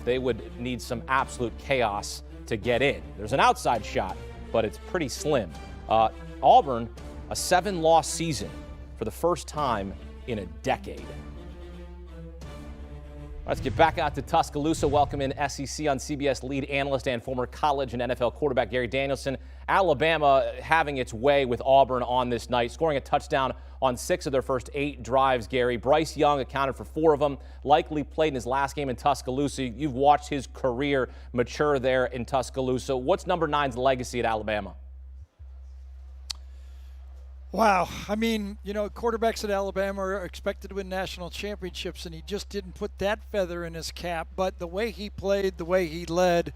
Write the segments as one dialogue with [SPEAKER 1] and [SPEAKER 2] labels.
[SPEAKER 1] playoff. They would need some absolute chaos to get in. There's an outside shot, but it's pretty slim. Auburn, a 7-loss season for the first time in a decade. Let's get back out to Tuscaloosa. Welcome in SEC on CBS lead analyst and former college and NFL quarterback Gary Danielson. Alabama having its way with Auburn on this night, scoring a touchdown on 6 of their first 8 drives, Gary. Bryce Young accounted for 4 of them, likely played in his last game in Tuscaloosa. You've watched his career mature there in Tuscaloosa. What's number 9's legacy at Alabama?
[SPEAKER 2] Wow. I mean, quarterbacks at Alabama are expected to win national championships, and he just didn't put that feather in his cap. But the way he played, the way he led,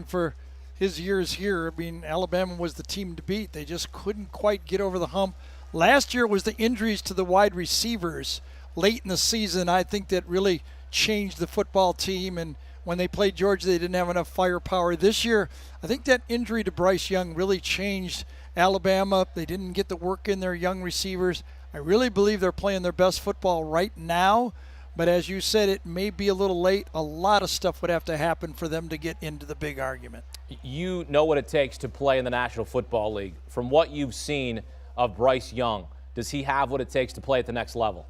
[SPEAKER 2] for his years here, Alabama was the team to beat. They just couldn't quite get over the hump. Last year was the injuries to the wide receivers late in the season. I think that really changed the football team, and when they played Georgia, they didn't have enough firepower. This year, I think that injury to Bryce Young really changed Alabama. They didn't get the work in their young receivers. I really believe they're playing their best football right now, but as you said, it may be a little late. A lot of stuff would have to happen for them to get into the big argument.
[SPEAKER 1] You know what it takes to play in the National Football League. From what you've seen of Bryce Young, does he have what it takes to play at the next level?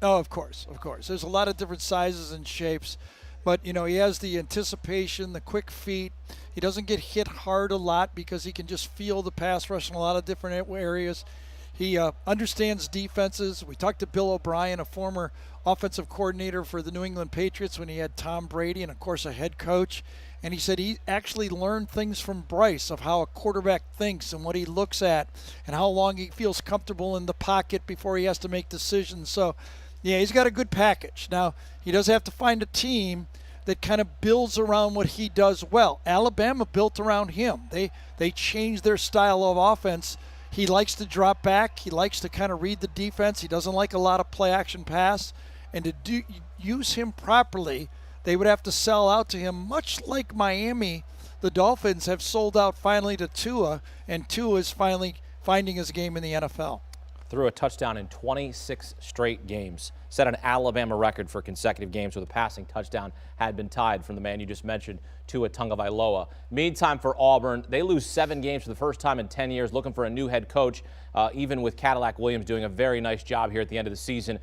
[SPEAKER 2] Oh, of course, of course. There's a lot of different sizes and shapes, but, he has the anticipation, the quick feet. He doesn't get hit hard a lot because he can just feel the pass rush in a lot of different areas. He understands defenses. We talked to Bill O'Brien, a former offensive coordinator for the New England Patriots when he had Tom Brady and, of course, a head coach. And he said he actually learned things from Bryce of how a quarterback thinks and what he looks at and how long he feels comfortable in the pocket before he has to make decisions. So, yeah, he's got a good package. Now, he does have to find a team that kind of builds around what he does well. Alabama built around him. They changed their style of offense. He likes to drop back. He likes to kind of read the defense. He doesn't like a lot of play-action pass. And to use him properly, they would have to sell out to him, much like Miami. The Dolphins have sold out finally to Tua, and Tua is finally finding his game in the NFL.
[SPEAKER 1] Threw a touchdown in 26 straight games. Set an Alabama record for consecutive games where the passing touchdown had been tied from the man you just mentioned, Tua Tagovailoa. Meantime, for Auburn, they lose 7 games for the first time in 10 years, looking for a new head coach, even with Cadillac Williams doing a very nice job here at the end of the season.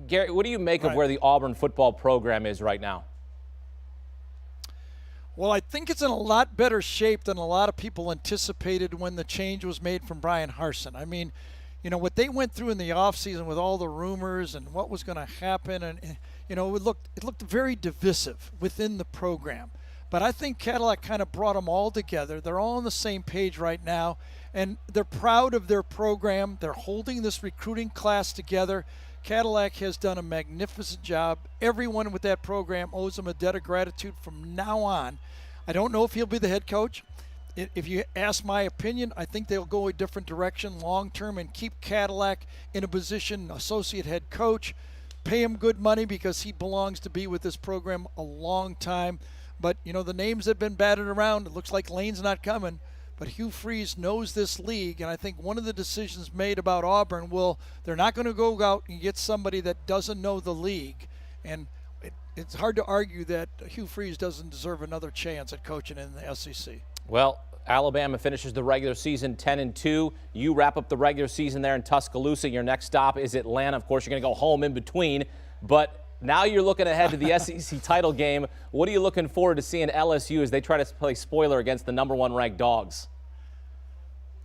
[SPEAKER 1] Gary, what do you make of where the Auburn football program is right now?
[SPEAKER 2] Well, I think it's in a lot better shape than a lot of people anticipated when the change was made from Brian Harsin. What they went through in the offseason with all the rumors and what was going to happen, and it looked very divisive within the program. But I think Cadillac kind of brought them all together. They're all on the same page right now, and they're proud of their program. They're holding this recruiting class together. Cadillac has done a magnificent job. Everyone with that program owes him a debt of gratitude from now on. I don't know if he'll be the head coach. If you ask my opinion, I think they'll go a different direction long term and keep Cadillac in a position, associate head coach, pay him good money because he belongs to be with this program a long time. But, the names have been batted around. It looks like Lane's not coming. But Hugh Freeze knows this league, and I think one of the decisions made about Auburn they're not going to go out and get somebody that doesn't know the league. And it's hard to argue that Hugh Freeze doesn't deserve another chance at coaching in the SEC.
[SPEAKER 1] Well, Alabama finishes the regular season 10-2. You wrap up the regular season there in Tuscaloosa. Your next stop is Atlanta. Of course, you're going to go home in between. But now you're looking ahead to the SEC title game. What are you looking forward to seeing LSU as they try to play spoiler against the #1 ranked Dogs?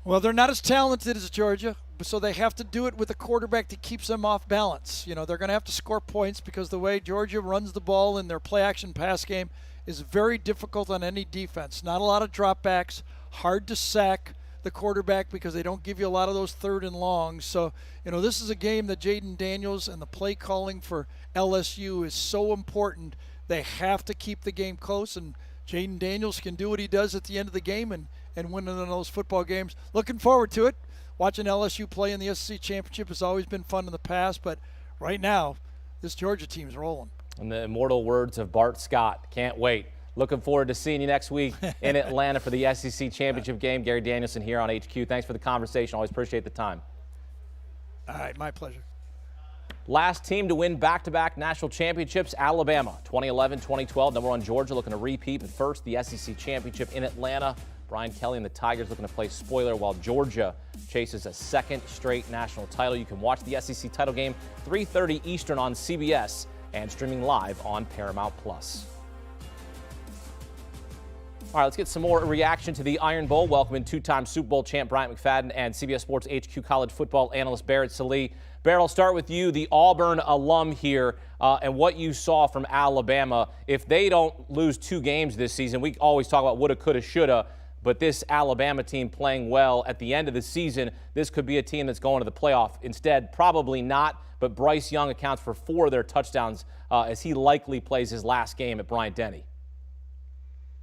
[SPEAKER 2] Well, they're not as talented as Georgia, so they have to do it with a quarterback that keeps them off balance. They're going to have to score points because the way Georgia runs the ball in their play-action pass game is very difficult on any defense. Not a lot of dropbacks, hard to sack the quarterback because they don't give you a lot of those 3rd and longs. So, this is a game that Jaden Daniels and the play calling for LSU is so important. They have to keep the game close, and Jaden Daniels can do what he does at the end of the game and win in those football games. Looking forward to it. Watching LSU play in the SEC Championship has always been fun in the past, but right now, this Georgia team's rolling.
[SPEAKER 1] And the immortal words of Bart Scott. Can't wait. Looking forward to seeing you next week in Atlanta for the SEC Championship game. Gary Danielson here on HQ. Thanks for the conversation. Always appreciate the time.
[SPEAKER 2] All right, my pleasure.
[SPEAKER 1] Last team to win back-to-back national championships, Alabama, 2011, 2012. Number one, Georgia looking to repeat, but first, the SEC championship in Atlanta. Brian Kelly and the Tigers looking to play spoiler while Georgia chases a second straight national title. You can watch the SEC title game 3:30 Eastern on CBS and streaming live on Paramount+. All right, let's get some more reaction to the Iron Bowl. Welcoming two-time Super Bowl champ Bryant McFadden and CBS Sports HQ college football analyst Barrett Sallee. Barrett, I'll start with you, the Auburn alum here, and what you saw from Alabama. If they don't lose 2 games this season, we always talk about woulda, coulda, shoulda, but this Alabama team playing well at the end of the season, this could be a team that's going to the playoff. Instead, probably not, but Bryce Young accounts for 4 of their touchdowns as he likely plays his last game at Bryant-Denny.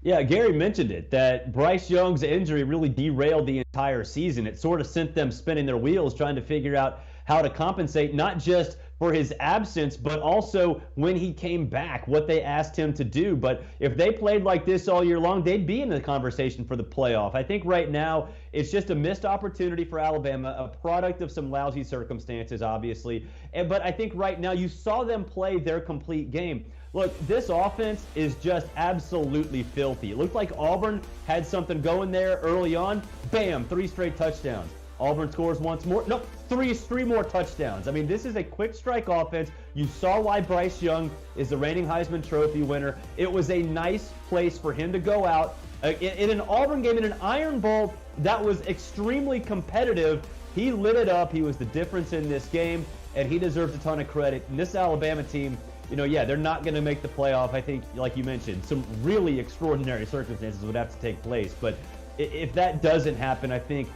[SPEAKER 3] Yeah, Gary mentioned it, that Bryce Young's injury really derailed the entire season. It sort of sent them spinning their wheels trying to figure out how to compensate, not just for his absence, but also when he came back, what they asked him to do. But if they played like this all year long, they'd be in the conversation for the playoff. I think right now it's just a missed opportunity for Alabama, a product of some lousy circumstances, obviously. But I think right now you saw them play their complete game. Look, this offense is just absolutely filthy. It looked like Auburn had something going there early on. Bam, 3 straight touchdowns. Auburn scores once more. No, three more touchdowns. I mean, this is a quick strike offense. You saw why Bryce Young is the reigning Heisman Trophy winner. It was a nice place for him to go out in an Auburn game, in an Iron Bowl that was extremely competitive. He lit it up. He was the difference in this game, and he deserves a ton of credit. And this Alabama team, they're not going to make the playoff. I think, like you mentioned, some really extraordinary circumstances would have to take place. But if that doesn't happen, I think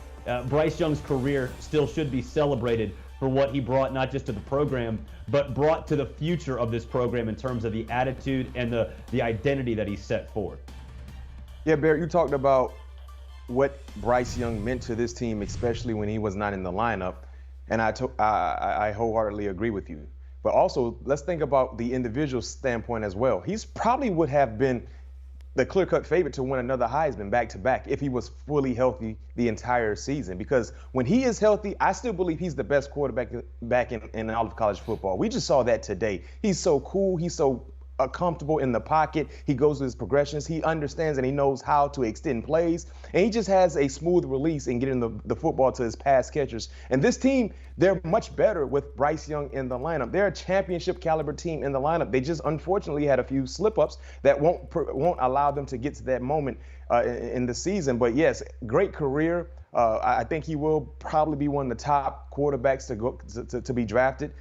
[SPEAKER 3] Bryce Young's career still should be celebrated for what he brought, not just to the program, but brought to the future of this program in terms of the attitude and the identity that he set forth.
[SPEAKER 4] Yeah, Barrett, you talked about what Bryce Young meant to this team, especially when he was not in the lineup, and I wholeheartedly agree with you. But also, let's think about the individual standpoint as well. He's probably would have been the clear-cut favorite to win another Heisman back-to-back if he was fully healthy the entire season. Because when he is healthy, I still believe he's the best quarterback back in all of college football. We just saw that today. He's so cool. He's so comfortable in the pocket. He goes with his progressions. He understands and he knows how to extend plays. And he just has a smooth release in getting the football to his pass catchers. And this team, they're much better with Bryce Young in the lineup. They're a championship caliber team in the lineup. They just unfortunately had a few slip-ups that won't allow them to get to that moment in the season. But yes, great career. I think he will probably be one of the top quarterbacks to be drafted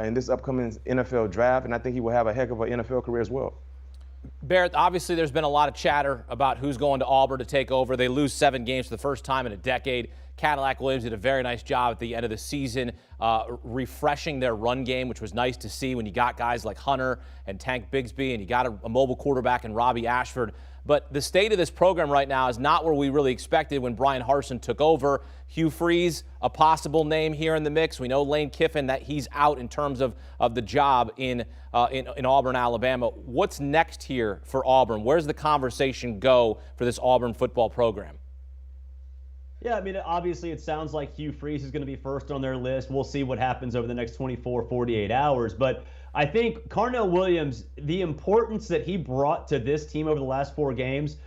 [SPEAKER 4] in this upcoming NFL draft, and I think he will have a heck of an NFL career as well.
[SPEAKER 1] Barrett, obviously there's been a lot of chatter about who's going to Auburn to take over. They lose 7 games for the first time in a decade. Cadillac Williams did a very nice job at the end of the season refreshing their run game, which was nice to see when you got guys like Hunter and Tank Bigsby and you got a mobile quarterback in Robbie Ashford. But the state of this program right now is not where we really expected when Brian Harsin took over. Hugh Freeze, a possible name here in the mix. We know Lane Kiffin, that he's out in terms of the job in Auburn, Alabama. What's next here for Auburn? Where's the conversation go for this Auburn football program?
[SPEAKER 3] Yeah, I mean, obviously it sounds like Hugh Freeze is going to be first on their list. We'll see what happens over the next 24, 48 hours. But I think Carnell Williams, the importance that he brought to this team over the last 4 games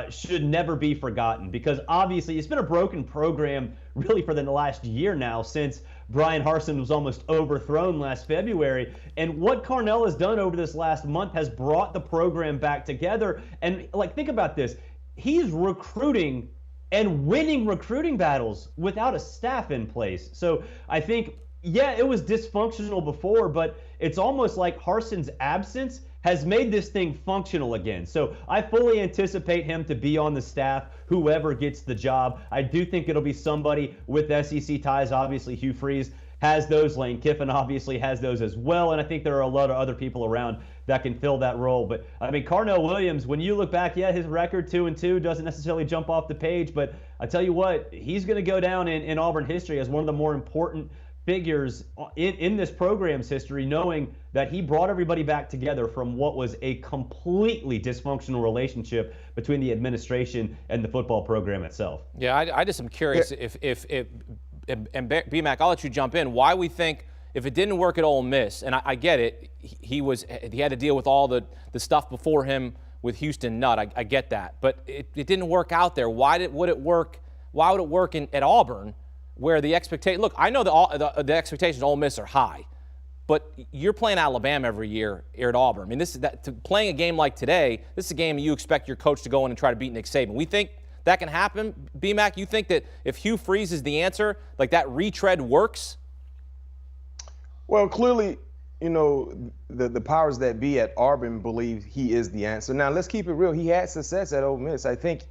[SPEAKER 3] should never be forgotten, because obviously it's been a broken program really for the last year now since Brian Harsin was almost overthrown last February. And what Carnell has done over this last month has brought the program back together. And think about this. He's recruiting and winning recruiting battles without a staff in place. So I think, yeah, it was dysfunctional before, but it's almost like Harsin's absence has made this thing functional again. So I fully anticipate him to be on the staff, whoever gets the job. I do think it'll be somebody with SEC ties. Obviously, Hugh Freeze has those. Lane Kiffin obviously has those as well. And I think there are a lot of other people around that can fill that role. But I mean, Carnell Williams, when you look back, yeah, his record 2-2 doesn't necessarily jump off the page, but I tell you what, he's going to go down in Auburn history as one of the more important figures in this program's history, knowing that he brought everybody back together from what was a completely dysfunctional relationship between the administration and the football program itself.
[SPEAKER 1] Yeah, I just am curious if B-Mac, I'll let you jump in, why we think if it didn't work at Ole Miss, and I get it, he had to deal with all the stuff before him with Houston Nutt. I get that, but it didn't work out there. Why would it work at Auburn, where the expectation? Look, I know the expectations of Ole Miss are high, but you're playing Alabama every year here at Auburn. I mean, playing a game like today, this is a game you expect your coach to go in and try to beat Nick Saban. We think that can happen, BMAC? You think that if Hugh Freeze is the answer, like that retread works?
[SPEAKER 4] Well, clearly, you know, the powers that be at Auburn believe he is the answer. Now, let's keep it real. He had success at Ole Miss. I think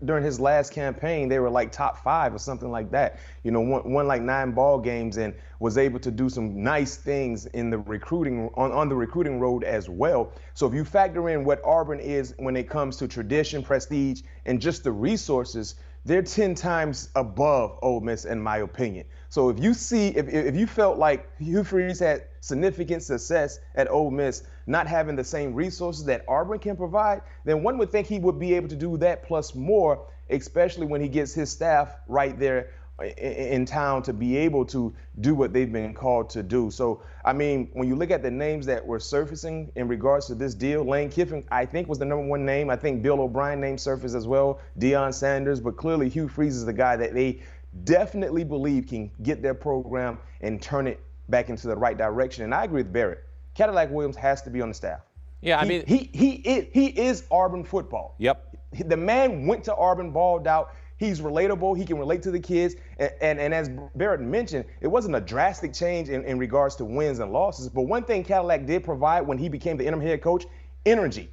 [SPEAKER 4] during his last campaign, they were like top 5 or something like that. You know, won like 9 ball games and was able to do some nice things in the recruiting on the recruiting road as well. So if you factor in what Auburn is when it comes to tradition, prestige, and just the resources, they're 10 times above Ole Miss, in my opinion. So if you felt like Hugh Freeze had significant success at Ole Miss, not having the same resources that Auburn can provide, then one would think he would be able to do that plus more, especially when he gets his staff right there in town to be able to do what they've been called to do. So, I mean, when you look at the names that were surfacing in regards to this deal, Lane Kiffin, I think, was the #1 name. I think Bill O'Brien name surfaced as well, Deion Sanders, but clearly Hugh Freeze is the guy that they definitely believe can get their program and turn it back into the right direction. And I agree with Barrett. Cadillac Williams has to be on the staff.
[SPEAKER 1] Yeah, I mean,
[SPEAKER 4] he is Auburn football.
[SPEAKER 1] Yep.
[SPEAKER 4] The man went to Auburn, balled out. He's relatable. He can relate to the kids. And as Barrett mentioned, it wasn't a drastic change in regards to wins and losses. But one thing Cadillac did provide when he became the interim head coach, energy.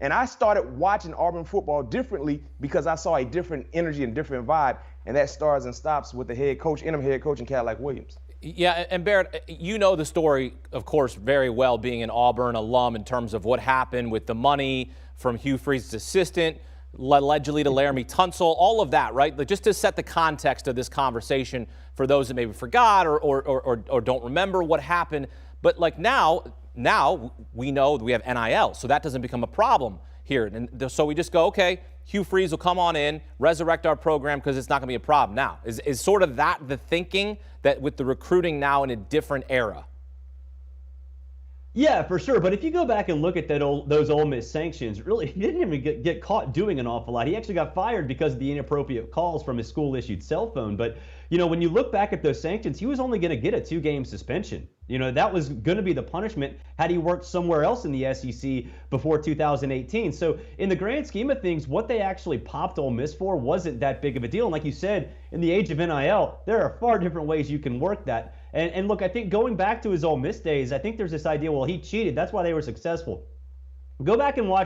[SPEAKER 4] And I started watching Auburn football differently because I saw a different energy and different vibe. And that starts and stops with the interim head coach, in Cadillac Williams.
[SPEAKER 1] Yeah, and Barrett, you know the story, of course, very well, being an Auburn alum, in terms of what happened with the money from Hugh Freeze's assistant, allegedly to Laramie Tunsil, all of that, right? Like, just to set the context of this conversation for those that maybe forgot or don't remember what happened. But like now we know that we have NIL, so that doesn't become a problem here. And so we just go, okay, Hugh Freeze will come on in, resurrect our program because it's not going to be a problem now. Is sort of that the thinking, that with the recruiting now in a different era?
[SPEAKER 3] Yeah, for sure. But if you go back and look at those Ole Miss sanctions, really, he didn't even get caught doing an awful lot. He actually got fired because of the inappropriate calls from his school-issued cell phone. But, you know, when you look back at those sanctions, he was only going to get a 2-game suspension. You know, that was going to be the punishment had he worked somewhere else in the SEC before 2018. So in the grand scheme of things, what they actually popped Ole Miss for wasn't that big of a deal. And like you said, in the age of NIL, there are far different ways you can work that. And look, I think going back to his Ole Miss days, I think there's this idea, well, he cheated. That's why they were successful. Go back and watch